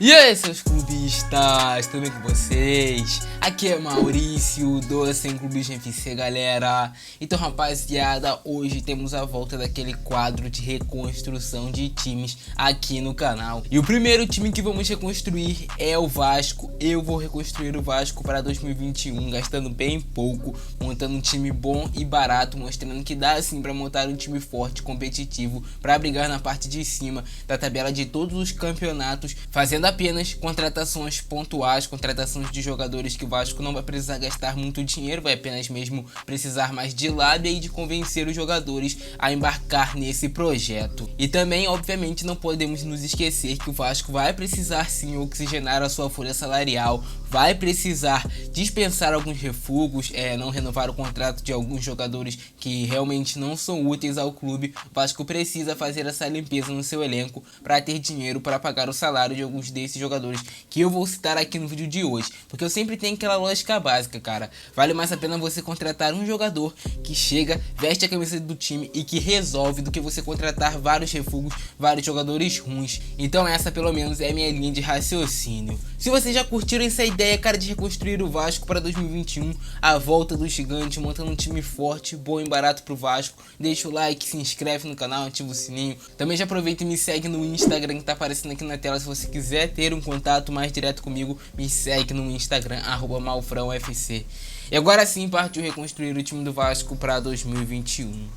E aí, seus clubistas, tudo bem com vocês? Aqui é Maurício, do Sem Clubismo FC, galera. Então, rapaziada, hoje temos a volta daquele quadro de reconstrução de times aqui no canal. E o primeiro time que vamos reconstruir é o Vasco. Eu vou reconstruir o Vasco para 2021, gastando bem pouco, montando um time bom e barato, mostrando que dá sim para montar um time forte, competitivo, para brigar na parte de cima da tabela de todos os campeonatos, fazendo apenas contratações pontuais, contratações de jogadores que o Vasco não vai precisar gastar muito dinheiro, vai apenas mesmo precisar mais de lábia e de convencer os jogadores a embarcar nesse projeto. E também, obviamente, não podemos nos esquecer que o Vasco vai precisar sim oxigenar a sua folha salarial, vai precisar dispensar alguns refugos, não renovar o contrato de alguns jogadores que realmente não são úteis ao clube. O Vasco precisa fazer essa limpeza no seu elenco para ter dinheiro para pagar o salário de alguns desses jogadores que eu vou citar aqui no vídeo de hoje, porque eu sempre tenho aquela lógica básica, cara. Vale mais a pena você contratar um jogador que chega, veste a camisa do time e que resolve, do que você contratar vários refugos, vários jogadores ruins. Então essa pelo menos é a minha linha de raciocínio. Se vocês já curtiram essa ideia, cara, de reconstruir o Vasco para 2021, a volta do gigante, montando um time forte, bom e barato pro Vasco, deixa o like, se inscreve no canal, ativa o sininho. Também já aproveita e me segue no Instagram que tá aparecendo aqui na tela. Se você quiser ter um contato mais direto comigo, me segue no Instagram, @malfraofc. E agora sim partiu reconstruir o time do Vasco para 2021.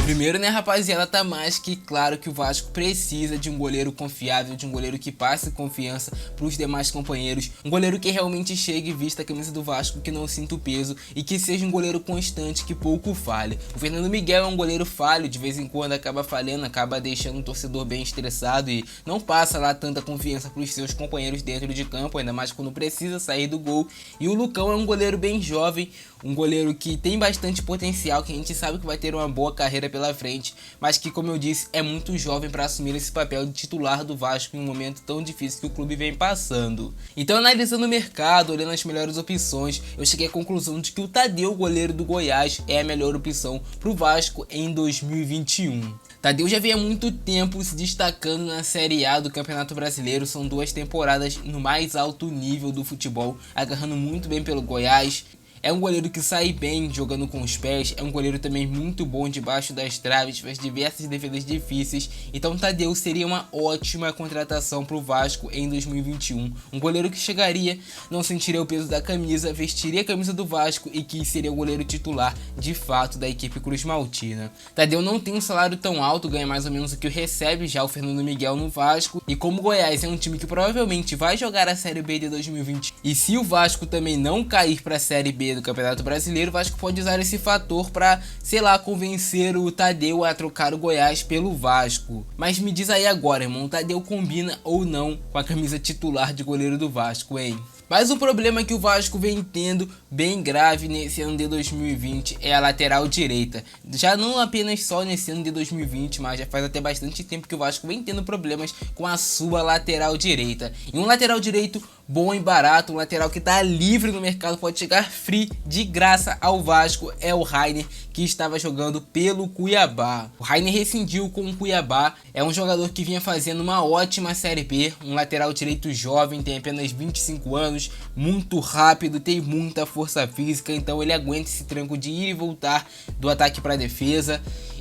Primeiro, né, rapaziada, tá mais que claro que o Vasco precisa de um goleiro confiável, de um goleiro que passe confiança pros demais companheiros, um goleiro que realmente chegue e vista a camisa do Vasco, que não sinta o peso e que seja um goleiro constante, que pouco falhe. O Fernando Miguel é um goleiro falho, de vez em quando acaba falhando, acaba deixando o torcedor bem estressado e não passa lá tanta confiança pros seus companheiros dentro de campo, ainda mais quando precisa sair do gol. E o Lucão é um goleiro bem jovem, um goleiro que tem bastante potencial, que a gente sabe que vai ter uma boa carreira pela frente, mas que, como eu disse, é muito jovem para assumir esse papel de titular do Vasco em um momento tão difícil que o clube vem passando. Então, analisando o mercado, olhando as melhores opções, eu cheguei à conclusão de que o Tadeu, goleiro do Goiás, é a melhor opção para o Vasco em 2021. Tadeu já vem há muito tempo se destacando na Série A do Campeonato Brasileiro, são 2 temporadas no mais alto nível do futebol, agarrando muito bem pelo Goiás. É um goleiro que sai bem jogando com os pés, é um goleiro também muito bom debaixo das traves, faz diversas defesas difíceis. Então Tadeu seria uma ótima contratação para o Vasco em 2021. Um goleiro que chegaria, não sentiria o peso da camisa, vestiria a camisa do Vasco e que seria o goleiro titular de fato da equipe Cruz Maltina. Tadeu não tem um salário tão alto, ganha mais ou menos o que recebe já o Fernando Miguel no Vasco. E como o Goiás é um time que provavelmente vai jogar a Série B de 2020, e se o Vasco também não cair para a Série B do Campeonato Brasileiro, o Vasco pode usar esse fator para, sei lá, convencer o Tadeu a trocar o Goiás pelo Vasco. Mas me diz aí agora, irmão, o Tadeu combina ou não com a camisa titular de goleiro do Vasco, hein? Mas o problema que o Vasco vem tendo bem grave nesse ano de 2020 é a lateral direita. Já não apenas só nesse ano de 2020, mas já faz até bastante tempo que o Vasco vem tendo problemas com a sua lateral direita. E um lateral direito bom e barato, um lateral que está livre no mercado, pode chegar free de graça ao Vasco, é o Rainer, que estava jogando pelo Cuiabá. O Rainer rescindiu com o Cuiabá, é um jogador que vinha fazendo uma ótima Série B, um lateral direito jovem, tem apenas 25 anos, muito rápido, tem muita força física, então ele aguenta esse tranco de ir e voltar do ataque para a defesa.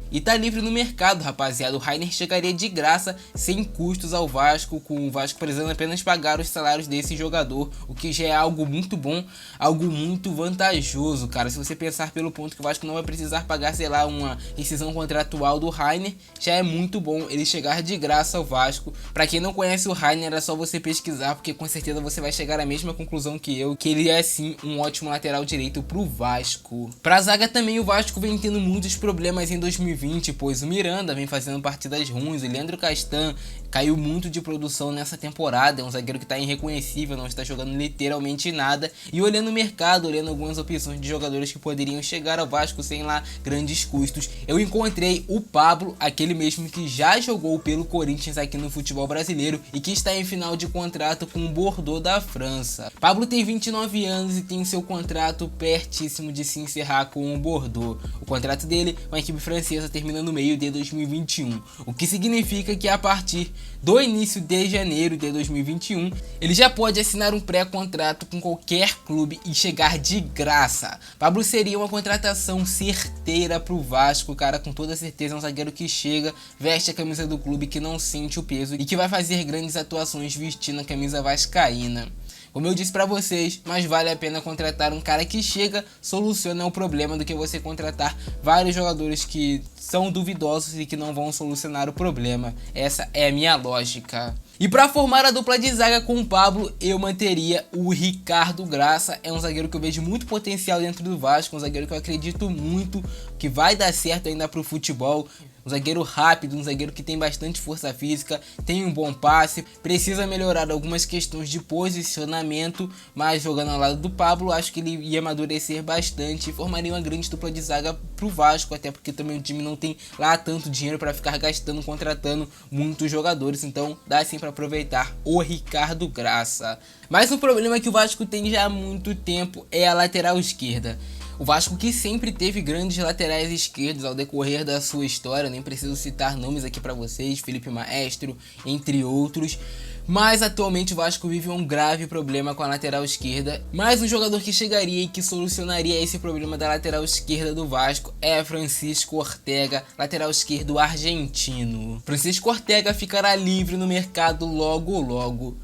E tá livre no mercado, rapaziada. O Rainer chegaria de graça, sem custos ao Vasco, com o Vasco precisando apenas pagar os salários desse jogador, o que já é algo muito bom, algo muito vantajoso, cara. Se você pensar pelo ponto que o Vasco não vai precisar pagar, sei lá, uma rescisão contratual do Rainer, já é muito bom ele chegar de graça ao Vasco. Pra quem não conhece o Rainer, é só você pesquisar, porque com certeza você vai chegar à mesma conclusão que eu, que ele é sim um ótimo lateral direito pro Vasco. Pra zaga também, o Vasco vem tendo muitos problemas em 2020, pois o Miranda vem fazendo partidas ruins, o Leandro Castan caiu muito de produção nessa temporada, é um zagueiro que está irreconhecível, não está jogando literalmente nada. E olhando o mercado, olhando algumas opções de jogadores que poderiam chegar ao Vasco sem lá grandes custos, eu encontrei o Pablo, aquele mesmo que já jogou pelo Corinthians aqui no futebol brasileiro e que está em final de contrato com o Bordeaux da França. Pablo tem 29 anos e tem seu contrato pertíssimo de se encerrar com o Bordeaux. O contrato dele com a equipe francesa termina no meio de 2021, o que significa que a partir do início de janeiro de 2021, ele já pode assinar um pré-contrato com qualquer clube e chegar de graça. Pablo seria uma contratação certeira pro Vasco, cara, com toda certeza é um zagueiro que chega, veste a camisa do clube, que não sente o peso e que vai fazer grandes atuações vestindo a camisa vascaína. Como eu disse pra vocês, mais vale a pena contratar um cara que chega, soluciona o problema, do que você contratar vários jogadores que são duvidosos e que não vão solucionar o problema. Essa é a minha lógica. E para formar a dupla de zaga com o Pablo, eu manteria o Ricardo Graça. É um zagueiro que eu vejo muito potencial dentro do Vasco, um zagueiro que eu acredito muito que vai dar certo ainda pro futebol. Um zagueiro rápido, um zagueiro que tem bastante força física, tem um bom passe, precisa melhorar algumas questões de posicionamento, mas jogando ao lado do Pablo, acho que ele ia amadurecer bastante e formaria uma grande dupla de zaga pro Vasco, até porque também o time não tem lá tanto dinheiro para ficar gastando, contratando muitos jogadores, então dá sim para aproveitar o Ricardo Graça. Mas o problema que o Vasco tem já há muito tempo é a lateral esquerda. O Vasco, que sempre teve grandes laterais esquerdos ao decorrer da sua história, nem preciso citar nomes aqui para vocês, Felipe Maestro, entre outros. Mas atualmente o Vasco vive um grave problema com a lateral esquerda. Mas um jogador que chegaria e que solucionaria esse problema da lateral esquerda do Vasco é Francisco Ortega, lateral esquerdo argentino. Francisco Ortega ficará livre no mercado logo logo.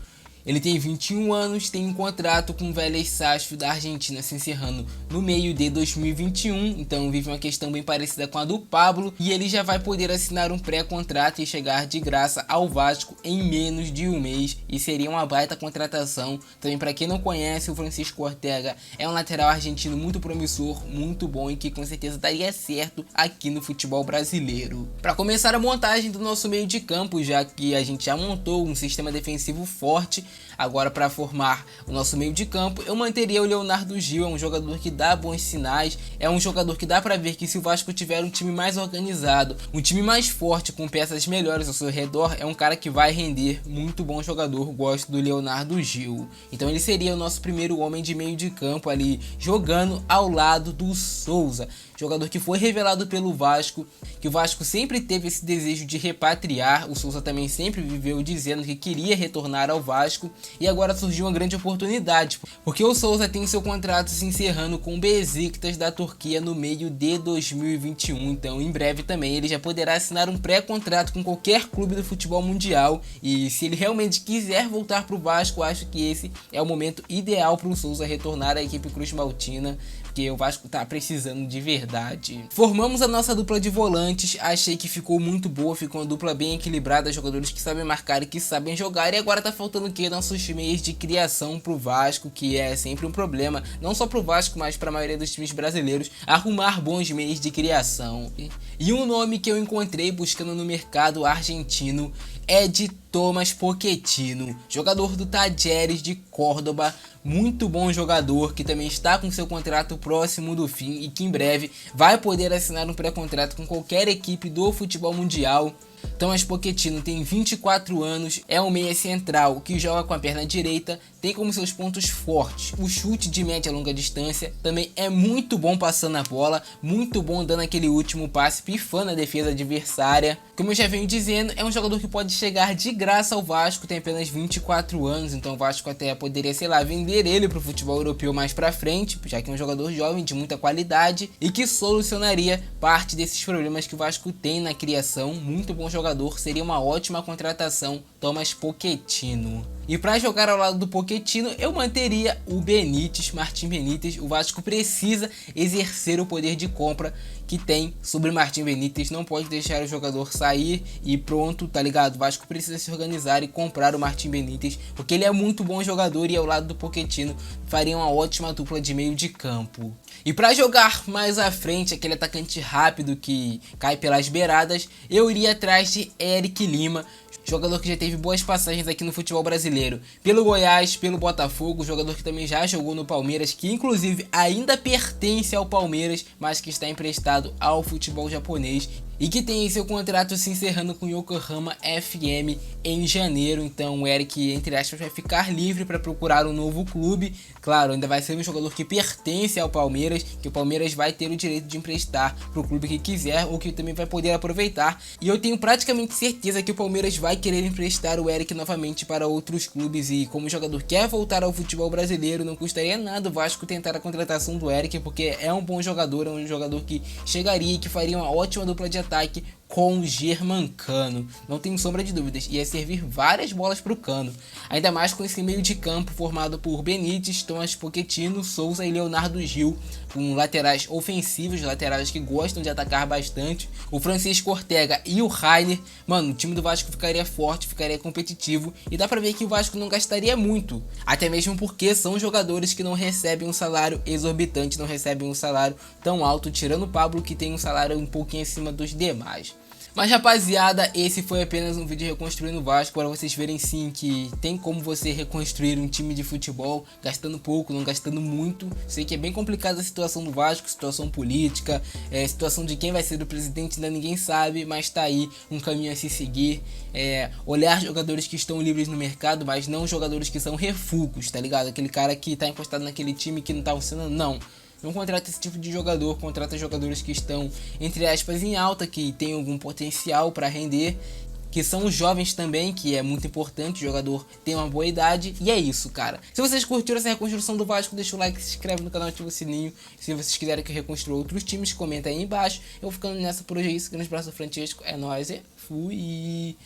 Ele tem 21 anos, tem um contrato com o Vélez Sarsfield da Argentina se encerrando no meio de 2021, então vive uma questão bem parecida com a do Pablo, e ele já vai poder assinar um pré-contrato e chegar de graça ao Vasco em menos de um mês, e seria uma baita contratação. Também, para quem não conhece, o Francisco Ortega é um lateral argentino muito promissor, muito bom e que com certeza daria certo aqui no futebol brasileiro. Para começar a montagem do nosso meio de campo, já que a gente já montou um sistema defensivo forte, agora para formar o nosso meio de campo, eu manteria o Leonardo Gil. É um jogador que dá bons sinais, é um jogador que dá para ver que se o Vasco tiver um time mais organizado, um time mais forte, com peças melhores ao seu redor, é um cara que vai render. Muito bom jogador, gosto do Leonardo Gil. Então ele seria o nosso primeiro homem de meio de campo ali, jogando ao lado do Souza, jogador que foi revelado pelo Vasco, que o Vasco sempre teve esse desejo de repatriar. O Souza também sempre viveu dizendo que queria retornar ao Vasco, e agora surgiu uma grande oportunidade, porque o Souza tem seu contrato se encerrando com o Besiktas da Turquia no meio de 2021, então em breve também ele já poderá assinar um pré-contrato com qualquer clube do futebol mundial, e se ele realmente quiser voltar para o Vasco, acho que esse é o momento ideal para o Souza retornar à equipe cruz-maltina, porque o Vasco tá precisando de verdade. Formamos a nossa dupla de volantes, achei que ficou muito boa, ficou uma dupla bem equilibrada, jogadores que sabem marcar e que sabem jogar, e agora tá faltando o que? Nossos meios de criação pro Vasco, que é sempre um problema, não só pro Vasco, mas pra maioria dos times brasileiros, arrumar bons meios de criação. E um nome que eu encontrei buscando no mercado argentino é de Thomas Pochettino, jogador do Talleres de Córdoba, muito bom jogador, que também está com seu contrato próximo do fim e que em breve vai poder assinar um pré-contrato com qualquer equipe do futebol mundial. Thomas Pochettino tem 24 anos, é um meia central que joga com a perna direita, tem como seus pontos fortes o chute de média e longa distância, também é muito bom passando a bola, muito bom dando aquele último passe pifando a defesa adversária. Como eu já venho dizendo, é um jogador que pode chegar de graça ao Vasco, tem apenas 24 anos, então o Vasco até poderia, sei lá, vender ele para o futebol europeu mais pra frente, já que é um jogador jovem de muita qualidade e que solucionaria parte desses problemas que o Vasco tem na criação. Muito bom jogador, seria uma ótima contratação, Thomas Pochettino. E para jogar ao lado do Pochettino, eu manteria o Benítez, Martim Benítez. O Vasco precisa exercer o poder de compra que tem sobre Martim Benítez, não pode deixar o jogador sair e pronto, tá ligado? O Vasco precisa se organizar e comprar o Martim Benítez, porque ele é muito bom jogador e ao lado do Pochettino faria uma ótima dupla de meio de campo. E para jogar mais à frente, aquele atacante rápido que cai pelas beiradas, eu iria atrás de Eric Lima, jogador que já teve boas passagens aqui no futebol brasileiro, pelo Goiás, pelo Botafogo, jogador que também já jogou no Palmeiras, que inclusive ainda pertence ao Palmeiras, mas que está emprestado ao futebol japonês. e que tem seu contrato se encerrando com o Yokohama FM em janeiro. Então o Eric, entre aspas, vai ficar livre para procurar um novo clube. Claro, ainda vai ser um jogador que pertence ao Palmeiras, que o Palmeiras vai ter o direito de emprestar para o clube que quiser, ou que também vai poder aproveitar. E eu tenho praticamente certeza que o Palmeiras vai querer emprestar o Eric novamente para outros clubes. E como o jogador quer voltar ao futebol brasileiro, não custaria nada o Vasco tentar a contratação do Eric, porque é um bom jogador, é um jogador que chegaria e que faria uma ótima dupla de ataque com o Germancano, não tenho sombra de dúvidas, ia servir várias bolas para o Cano, ainda mais com esse meio de campo formado por Benítez, Thomas Pochettino, Souza e Leonardo Gil, com laterais ofensivos, laterais que gostam de atacar bastante, o Francisco Ortega e o Rainer. Mano, o time do Vasco ficaria forte, ficaria competitivo, e dá pra ver que o Vasco não gastaria muito, até mesmo porque são jogadores que não recebem um salário exorbitante, não recebem um salário tão alto, tirando o Pablo, que tem um salário um pouquinho acima dos demais. Mas rapaziada, esse foi apenas um vídeo reconstruindo o Vasco, para vocês verem sim que tem como você reconstruir um time de futebol, gastando pouco, não gastando muito. Sei que é bem complicada a situação do Vasco, situação política, situação de quem vai ser o presidente ainda ninguém sabe, mas tá aí um caminho a se seguir. Olhar jogadores que estão livres no mercado, mas não jogadores que são refugos, tá ligado? Aquele cara que tá encostado naquele time que não tá funcionando, não. Não contrata esse tipo de jogador, contrata jogadores que estão, entre aspas, em alta, que tem algum potencial para render, que são os jovens também, que é muito importante, o jogador tem uma boa idade, e é isso, cara. Se vocês curtiram essa reconstrução do Vasco, deixa o like, se inscreve no canal, ativa o sininho. Se vocês quiserem que eu reconstrua outros times, comenta aí embaixo. Eu vou ficando nessa por hoje, é isso, grande abraço do Francesco, é nóis e fui!